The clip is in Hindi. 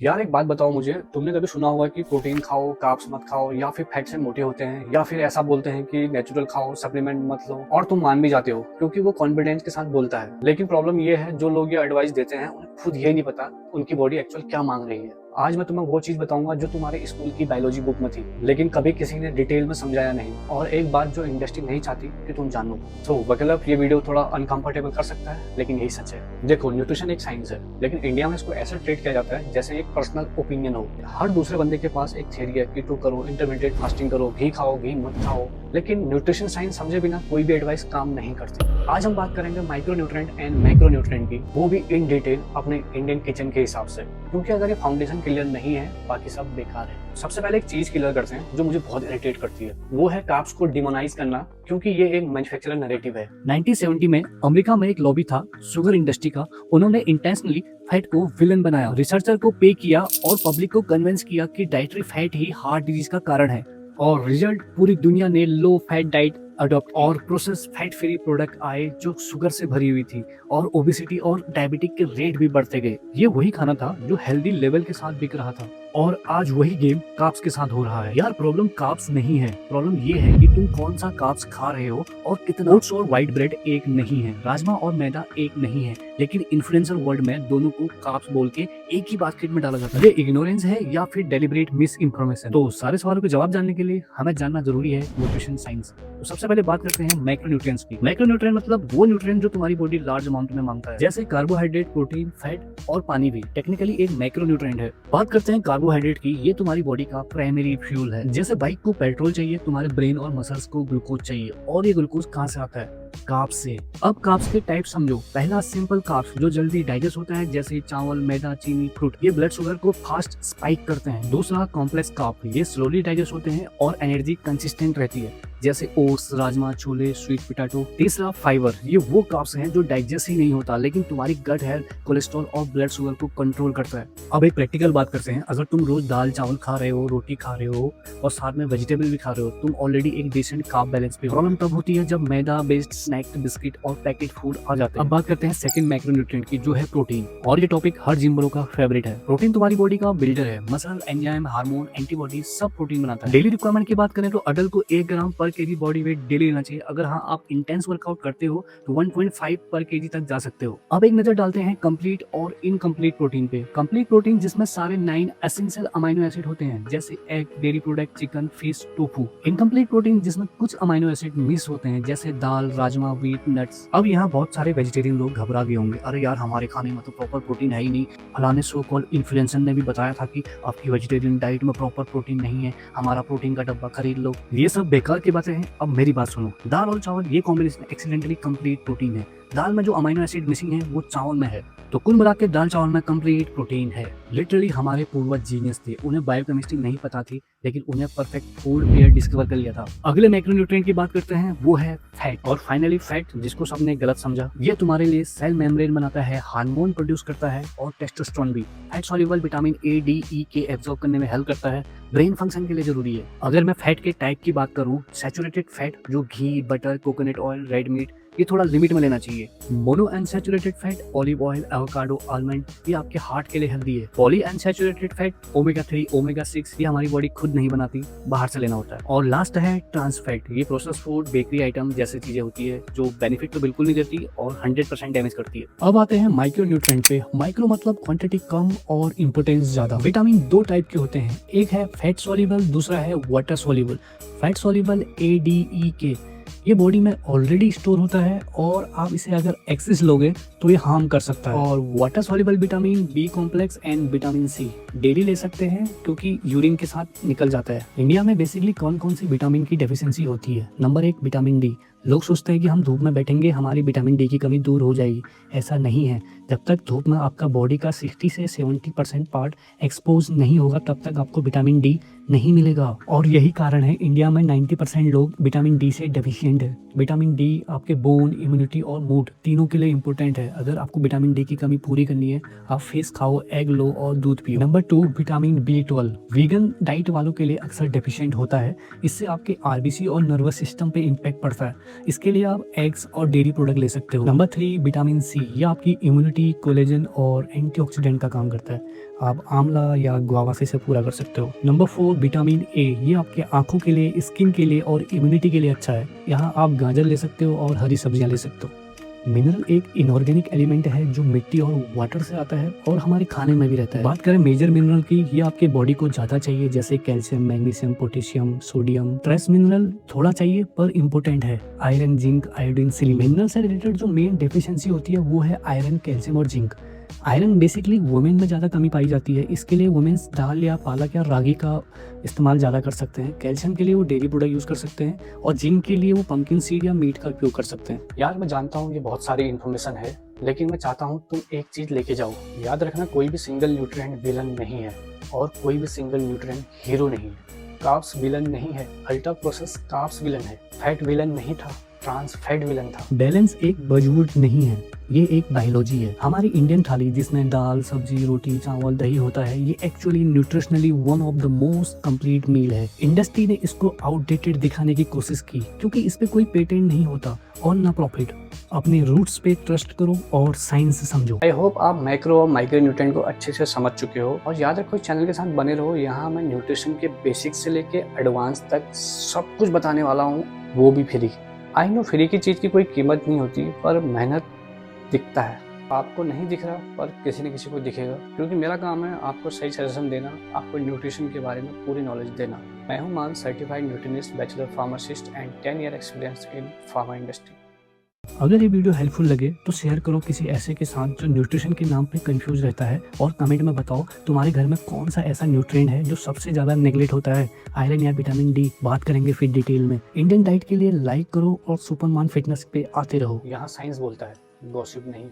यार एक बात बताओ मुझे, तुमने कभी सुना होगा कि प्रोटीन खाओ, कार्ब्स मत खाओ, या फिर फैट से मोटे होते हैं, या फिर ऐसा बोलते हैं कि नेचुरल खाओ, सप्लीमेंट मत लो, और तुम मान भी जाते हो क्योंकि वो कॉन्फिडेंस के साथ बोलता है। लेकिन प्रॉब्लम ये है, जो लोग ये एडवाइस देते हैं उन्हें खुद ये नहीं पता उनकी बॉडी एक्चुअल क्या मांग रही है। आज मैं तुम्हें वो चीज बताऊंगा जो तुम्हारे स्कूल की बायोलॉजी बुक में थी, लेकिन कभी किसी ने डिटेल में समझाया नहीं, और एक बात जो इंडस्ट्री नहीं चाहती कि तुम जानो। तो मतलब ये वीडियो थोड़ा अनकंफर्टेबल कर सकता है, लेकिन यही सच है। देखो, न्यूट्रिशन एक साइंस है, लेकिन इंडिया में इसको ऐसा ट्रीट किया जाता है जैसे एक पर्सनल ओपिनियन हो। हर दूसरे बंदे के पास एक थ्योरी है कि टू करो, इंटरमीडिएट फास्टिंग करो, घी खाओ, घी मत खाओ, लेकिन न्यूट्रिशन साइंस समझे बिना कोई भी एडवाइस काम नहीं करती। आज हम बात करेंगे micro nutrient and macro nutrient की, वो भी इन डिटेल अपने इंडियन किचन के हिसाब से, क्योंकि अगर ये फाउंडेशन क्लियर नहीं है बाकी सब बेकार है। सबसे पहले एक चीज क्लियर करते हैं जो मुझे बहुत इरिटेट करती है, वो है कार्ब्स को डिमोनाइज करना, क्योंकि ये एक मैन्युफैक्चरर नैरेटिव है। 1970 में अमेरिका में एक लॉबी था शुगर इंडस्ट्री का, उन्होंने इंटेंशनली फैट को विलन बनाया, रिसर्चर को पे किया और पब्लिक को कन्विंस किया कि डाइटरी फैट ही हार्ट डिजीज का कारण है। और रिजल्ट, पूरी दुनिया ने लो फैट डाइट अडॉप्ट और प्रोसेस फैट फ्री प्रोडक्ट आए जो शुगर से भरी हुई थी, और ओबेसिटी और डायबिटिक के रेट भी बढ़ते गए। ये वही खाना था जो हेल्दी लेवल के साथ बिक रहा था, और आज वही गेम कार्ब्स के साथ हो रहा है। यार प्रॉब्लम कार्ब्स नहीं है, प्रॉब्लम ये है कि तुम कौन सा कार्ब्स खा रहे हो और कितना। ओट्स और व्हाइट ब्रेड एक नहीं है, राजमा और मैदा एक नहीं है, लेकिन इन्फ्लुएंसर वर्ल्ड में दोनों को कार्ब्स बोल के एक ही बास्केट में डाला जाता है। ये इग्नोरेंस है या फिर डेलिब्रेट मिस इन्फॉर्मेशन? तो सारे सवालों के जवाब जानने के लिए हमें जानना जरूरी है न्यूट्रिशन साइंस। तो सबसे पहले बात करते हैं मैक्रोन्यूट्रिएंट्स की। मैक्रोन्यूट्रिएंट मतलब वो न्यूट्रिएंट जो तुम्हारी बॉडी लार्ज अमाउंट में मांगता है, जैसे कार्बोहाइड्रेट, प्रोटीन, फैट और पानी भी टेक्निकली एक मैक्रोन्यूट्रिएंट है। बात करते हैं कार्बोहाइड्रेट की, ये तुम्हारी बॉडी का प्राइमरी फ्यूल है। जैसे बाइक को पेट्रोल चाहिए, तुम्हारे ब्रेन और मसल्स को ग्लूकोज चाहिए, और ये ग्लूकोज कहाँ से आता है? कार्ब्स से। अब कार्ब्स के टाइप समझो। पहला सिंपल कार्ब्स जो जल्दी डाइजेस्ट होता है, जैसे चावल, मैदा, चीनी, फ्रूट, ये ब्लड शुगर को फास्ट स्पाइक करते हैं। दूसरा कॉम्प्लेक्स कार्ब, ये स्लोली डाइजेस्ट होते हैं और एनर्जी कंसिस्टेंट रहती है, जैसे oats, rajma, chole, sweet potato. तीसरा फाइबर, ये वो कार्ब्स हैं जो डाइजेस्ट ही नहीं होता, लेकिन तुम्हारी गट हेल्थ, कोलेस्ट्रॉल और ब्लड शुगर को कंट्रोल करता है। अब एक प्रैक्टिकल बात करते हैं। अगर तुम रोज दाल चावल खा रहे हो, रोटी खा रहे हो और साथ में वेजिटेबल भी खा रहे हो, तुम ऑलरेडी एक डिसेंट कार्ब बैलेंस पे हो। प्रॉब्लम तब होती है जब मैदा बेस्ड स्नैक, बिस्किट और पैकेट फूड आ जाते हैं। अब बात करते हैं सेकंड मैक्रोन्यूट्रिएंट की, जो है प्रोटीन, और ये टॉपिक हर जिम ब्रो का फेवरेट है। प्रोटीन तुम्हारी बॉडी का बिल्डर है, मसल, एंजाइम, हार्मोन, एंटीबॉडी सब प्रोटीन बनाता है। डेली रिक्वायरमेंट की बात करें तो अडल्ट को 1 ग्राम पर केजी बॉडी वेट डेली लेना चाहिए। अगर हाँ आप इंटेंस वर्कआउट करते हो तो 1.5 पर केजी तक जा सकते हो। अब एक नजर डालते हैं कंप्लीट और इनकम्प्लीट प्रोटीन पे। कंप्लीट प्रोटीन जिसमें सारे 9 एसेंशियल अमाइनो एसिड होते हैं, जैसे egg, dairy product, chicken, fish, tofu. Incomplete protein जिसमें कुछ अमाइनो एसिड मिस होते हैं, जैसे दाल, राजमा, व्हीट, नट्स। अब यहाँ बहुत सारे वेजिटेरियन लोग घबरा गए होंगे, अरे यार हमारे खाने में तो प्रॉपर प्रोटीन है ही नहीं, फलाने सो कॉल्ड इन्फ्लुएंसर ने भी बताया था कि आपकी वेजिटेरियन डाइट में प्रॉपर प्रोटीन नहीं है, हमारा प्रोटीन का डब्बा खरीद लो। ये सब बेकार की बातें हैं। अब मेरी बात सुनो, दाल और चावल ये कॉम्बिनेशन एक्सीडेंटली कंप्लीट प्रोटीन है। दाल में जो अमाइनो एसिड मिसिंग है वो चावल में है, तो कुल मिला के दाल चावल में कंप्लीट प्रोटीन है। लिटरली हमारे पूर्वज जीनियस थे, उन्हें बायोकेमिस्ट्री नहीं पता थी, लेकिन उन्हें परफेक्ट फूड पेयर डिस्कवर कर लिया था। अगले मैक्रोन्यूट्रिएंट की बात करते हैं, वो है फैट। और फाइनली फैट, जिसको सबने गलत समझा, ये तुम्हारे लिए सेल मेम्ब्रेन बनाता है, हार्मोन प्रोड्यूस करता है और टेस्टोस्टेरोन भी। Fat soluble vitamin A, D, E K absorb करने में हेल्प करता है, ब्रेन फंक्शन के लिए जरूरी है। अगर मैं फैट के टाइप की बात करूं, सैचुरेटेड फैट जो घी, butter, coconut oil, red meat, ये थोड़ा लिमिट में लेना चाहिए। Mono unsaturated fat, olive oil, avocado, almond, ये आपके हार्ट के लिए हेल्दी है। Poly unsaturated fat, omega 3, omega 6, ये हमारी बॉडी खुद नहीं बनाती, बाहर से लेना होता है। और लास्ट है ट्रांस फैट, ये प्रोसेस फूड, बेकरी आइटम जैसी चीजें होती है जो बेनिफिट तो बिल्कुल नहीं देती और 100% डैमेज करती है। अब आते हैं माइक्रो न्यूट्रिएंट पे। माइक्रो मतलब क्वांटिटी कम और इंपोर्टेंस ज्यादा। विटामिन 2 टाइप के होते हैं, एक है फैट सॉल्युबल, दूसरा है वाटर सॉल्युबल। फैट सॉल्युबल ए, डी, ई, के, ये बॉडी में ऑलरेडी स्टोर होता है और आप इसे अगर एक्सेस लोगे तो ये हार्म कर सकता है। और water soluble vitamin B complex and vitamin C daily ले सकते हैं, क्योंकि यूरिन के साथ निकल जाता है। इंडिया में बेसिकली कौन कौन सी विटामिन की डेफिशिएंसी होती है? Number 1 vitamin D. लोग सोचते हैं कि हम धूप में बैठेंगे हमारी विटामिन डी की कमी दूर हो जाएगी, ऐसा नहीं है। जब तक धूप में आपका बॉडी का 60 से 70% पार्ट एक्सपोज नहीं होगा तब तक आपको विटामिन डी नहीं मिलेगा। और यही कारण है इंडिया में 90% लोग विटामिन डी से डेफिशिएंट है। विटामिन डी आपके बोन, इम्यूनिटी और मूड तीनों के लिए इंपॉर्टेंट है। अगर आपको विटामिन डी की कमी पूरी करनी है, आप फिश खाओ, एग लो और दूध पियो। Number 2, vitamin B12 vegan diet वालों के लिए अक्सर डेफिशिएंट होता है। इससे आपके आरबीसी और नर्वस सिस्टम पे इम्पैक्ट पड़ता है। इसके लिए आप एग्स और डेयरी प्रोडक्ट ले सकते हो। नंबर 3, विटामिन सी, ये आपकी इम्यूनिटी, कोलेजन और एंटीऑक्सीडेंट का काम करता है। आप आंवला या गुआवा से इसे पूरा कर सकते हो। नंबर 4, विटामिन ए, ये आपके आंखों के लिए, स्किन के लिए और इम्यूनिटी के लिए अच्छा है। यहाँ आप गाजर ले सकते हो और हरी सब्जियाँ ले सकते हो। मिनरल एक इनऑर्गेनिक एलिमेंट है जो मिट्टी और वाटर से आता है और हमारे खाने में भी रहता है। बात करें मेजर मिनरल की, ये आपके बॉडी को ज़्यादा चाहिए, जैसे calcium, magnesium, potassium, sodium. Trace mineral थोड़ा चाहिए पर इम्पोर्टेंट है, iron, zinc, iodine, silicon. Mineral से रिलेटेड जो मेन डेफिशिएंसी होती है वो है आयरन, कैल्शियम और जिंक। आयरन बेसिकली वुमेन में ज़्यादा कमी पाई जाती है, इसके लिए वुमेन्स दाल या पालक या रागी का इस्तेमाल ज़्यादा कर सकते हैं। कैल्शियम के लिए वो डेयरी प्रोडक्ट यूज़ कर सकते हैं और जिंक के लिए वो पंपकिन सीड या मीट का उपयोग कर सकते हैं। यार मैं जानता हूँ ये बहुत सारी इन्फॉर्मेशन है, लेकिन मैं चाहता हूँ तुम एक चीज़ लेके जाओ। याद रखना, कोई भी सिंगल न्यूट्रिएंट विलन नहीं है और कोई भी सिंगल न्यूट्रिएंट हीरो नहीं है। कार्ब्स विलन नहीं है, अल्ट्रा प्रोसेस कार्ब्स विलन है। फैट विलन नहीं था, ट्रांस फैट विलन था। बैलेंस एक बजवुड नहीं है, ये एक बायोलॉजी है। हमारी इंडियन थाली जिसमें दाल, सब्जी, रोटी, चावल, दही होता है, ये actually nutritionally one of the most complete meal है। इंडस्ट्री ने इसको आउटडेटेड दिखाने की कोशिश की क्योंकि इस पे कोई पेटेंट नहीं होता और ना प्रॉफिट। अपने रूट्स पे ट्रस्ट करो और साइंस समझो। आई होप आप मैक्रो और माइक्रो न्यूट्रिएंट को अच्छे से समझ चुके हो और याद रखो चैनल के साथ बने रहो। यहाँ मैं न्यूट्रिशन के बेसिक से लेके एडवांस तक सब कुछ बताने वाला हूँ, वो भी फ्री। आई नो फ्री की चीज़ की कोई कीमत नहीं होती, पर मेहनत दिखता है। आपको नहीं दिख रहा पर किसी न किसी को दिखेगा, क्योंकि मेरा काम है आपको सही सजेशन देना, आपको न्यूट्रिशन के बारे में पूरी नॉलेज देना। मैं हूं मान, certified nutritionist, bachelor pharmacist and 10 year experience in pharma industry. अगर ये वीडियो हेल्पफुल लगे तो शेयर करो किसी ऐसे के साथ जो न्यूट्रिशन के नाम पे कंफ्यूज रहता है, और कमेंट में बताओ तुम्हारे घर में कौन सा ऐसा न्यूट्रिएंट है जो सबसे ज़्यादा नेग्लेक्ट होता है, आयरन या विटामिन डी। बात करेंगे फिर डिटेल में। इंडियन डाइट के लिए लाइक करो और सुपरमान फिटनेस पे आते रहो। यहाँ साइंस बोलता है, गॉसिप नहीं।